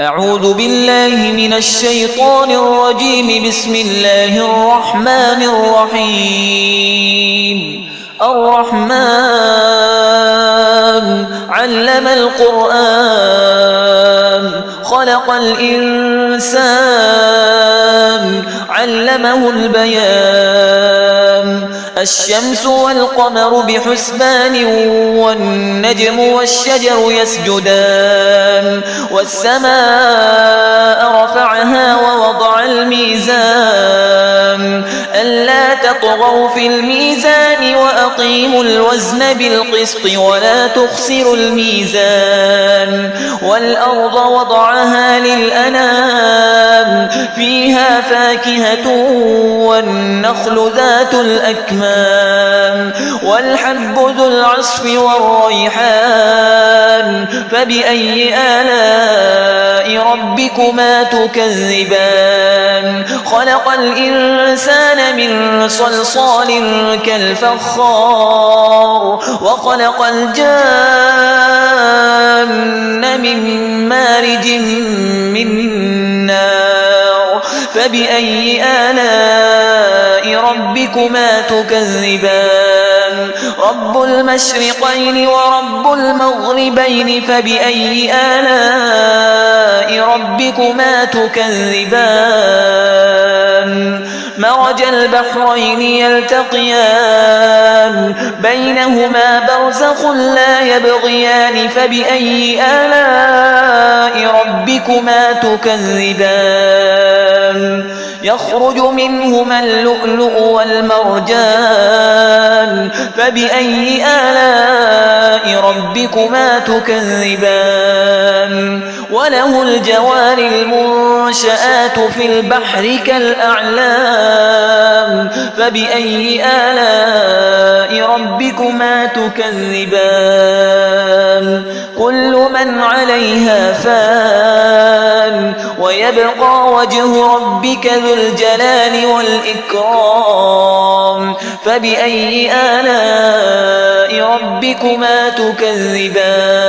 أعوذ بالله من الشيطان الرجيم. بسم الله الرحمن الرحيم. الرحمن علم القرآن خلق الإنسان علمه البيان. الشمس والقمر بحسبان والنجم والشجر يسجدان. والسماء رفعها ووضع الميزان ألا تطغوا في الميزان وأقيموا الوزن بالقسط ولا تخسروا الميزان. والأرض وضعها للأنام فيها فاكهة والنخل ذات الأكمام والحب ذو العصف والريحان. فبأي آلاء ربكما تكذبان؟ خلق الإنسان من صلصال كالفخار وخلق الجان من مارج من نار. فبأي آلاء ربكما تكذبان؟ رب المشرقين ورب المغربين. فبأي آلاء ربكما تكذبان؟ مرج البحرين يلتقيان بينهما برزخ لا يبغيان. فبأي آلاء ربكما تكذبان؟ يخرج منهما اللؤلؤ والمرجان. فبأي آلاء ربكما تكذبان؟ وله الجوار المنشآت في البحر كالأعلام. فبأي آلاء ربكما تكذبان؟ كل من عليها فان ويبقى وجه ربك ذو الجلال والإكرام. فبأي آلاء ربكما تكذبان؟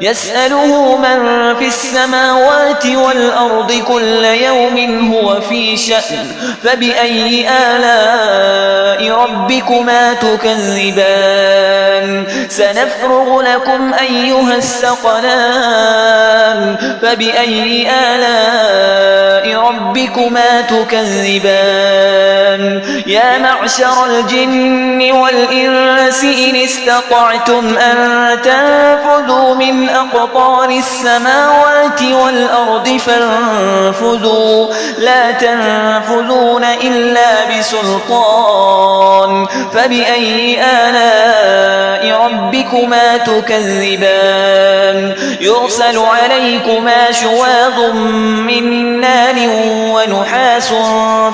يسأله من في السماوات والأرض كل يوم هو في شأن. فبأي آلاء ربكما تكذبان؟ سنفرغ لكم أيها الثقلان. فبأي آلاء ربكما تكذبان؟ يا معشر الجن والإنس إن استطعتم أن تنفذوا من أقطار السماوات والأرض فانفذوا لا تنفذون إلا بسلطان. فبأي آلاء ربكما تكذبان؟ يرسل عليكما شواظ من نار ونحاس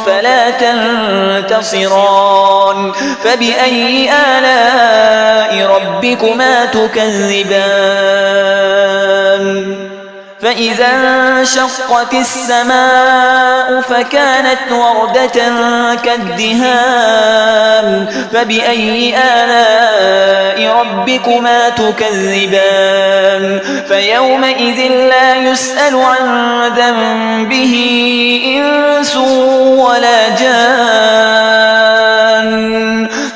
فلا تنتصران. فبأي آلاء ربكما تكذبان؟ فإذا انشقت السماء فكانت وردة كالدهان. فبأي آلاء ربكما تكذبان؟ فيومئذ لا يسأل عن ذنبه إنس ولا جان.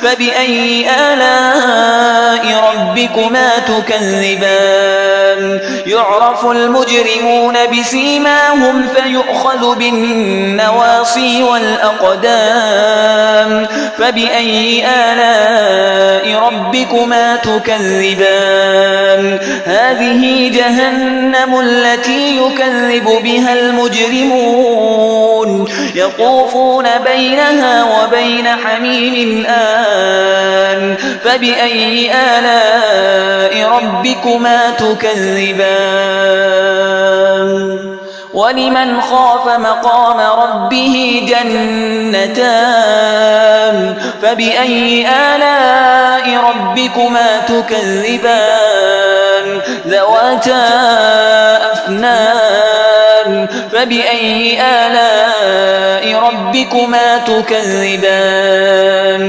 فبأي آلاء ربكما تكذبان؟ يعرف المجرمون بسيماهم فيؤخذ بالنواصي والأقدام. فبأي آلاء ربكما تكذبان؟ هذه جهنم التي يكذب بها المجرمون يطوفون بينها وبين حميم آن. فبأي آلاء ربكما تكذبان؟ ولمن خاف مقام ربه جنتان. فبأي آلاء ربكما تكذبان؟ ذواتا أفنان. فبأي آلاء ربكما تكذبان؟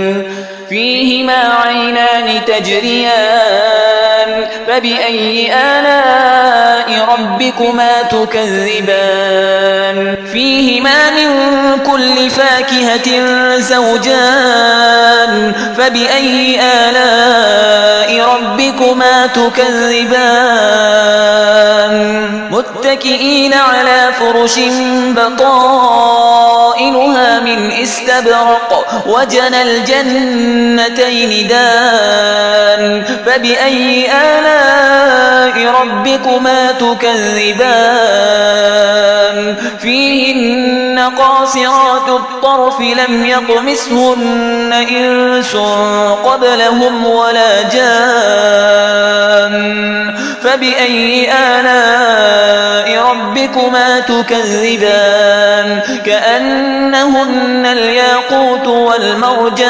فيهما عينان تجريان. فبأي آلاء ربكما تكذبان فيهما من كل فاكهة زوجان فبأي آلاء ربكما تكذبان متكئين على فرش بطائنها من استبرق وجنى الجنتين دان فبأي آلاء ربكما تكذبان فيهن قاصرات الطرف لم يطمثهن إنس قبلهم ولا جان فبأي آلاء ربكما تكذبان كأنهن الياقوت والمرجان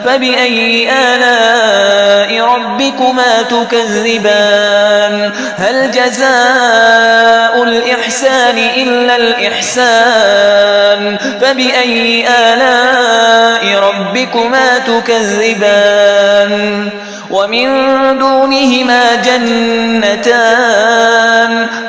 فبأي آلاء ربكما تكذبان هل جزاء الإحسان إلا الإحسان فبأي آلاء ربكما تكذبان ومن دونهما جنتان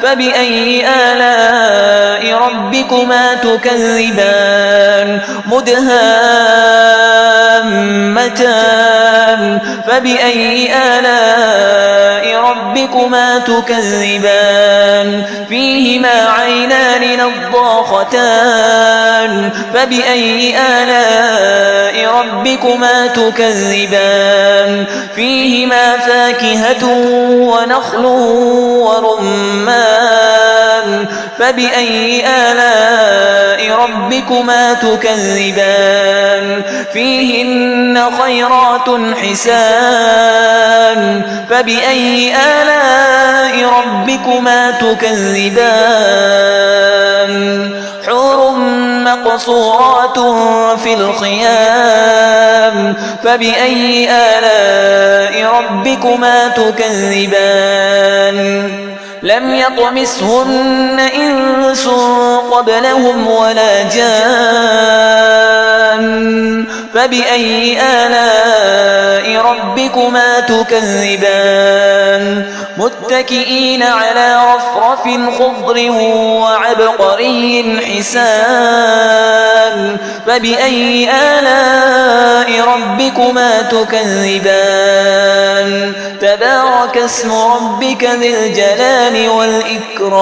فبأي آلاء ربكما تكذبان مدهامتان فبأي آلاء ربكما تكذبان فيهما عينان نضاختان فبأي آلاء ربكما تكذبان فيهما فاكهة ونخل ورمان فبأي آلاء ربكما تكذبان فيهن خيرات حسان فبأي آلاء ربكما تكذبان حور مقصورات في الخيام فبأي آلاء ربكما تكذبان لم يطمثهن إنس قبلهم ولا جان فبأي آلاء ربكما تكذبان متكئين على رفرف خضر وعبقري حسان فبأي آلاء ربكما تكذبان تبارك اسم ربك ذي الجلال والإكرام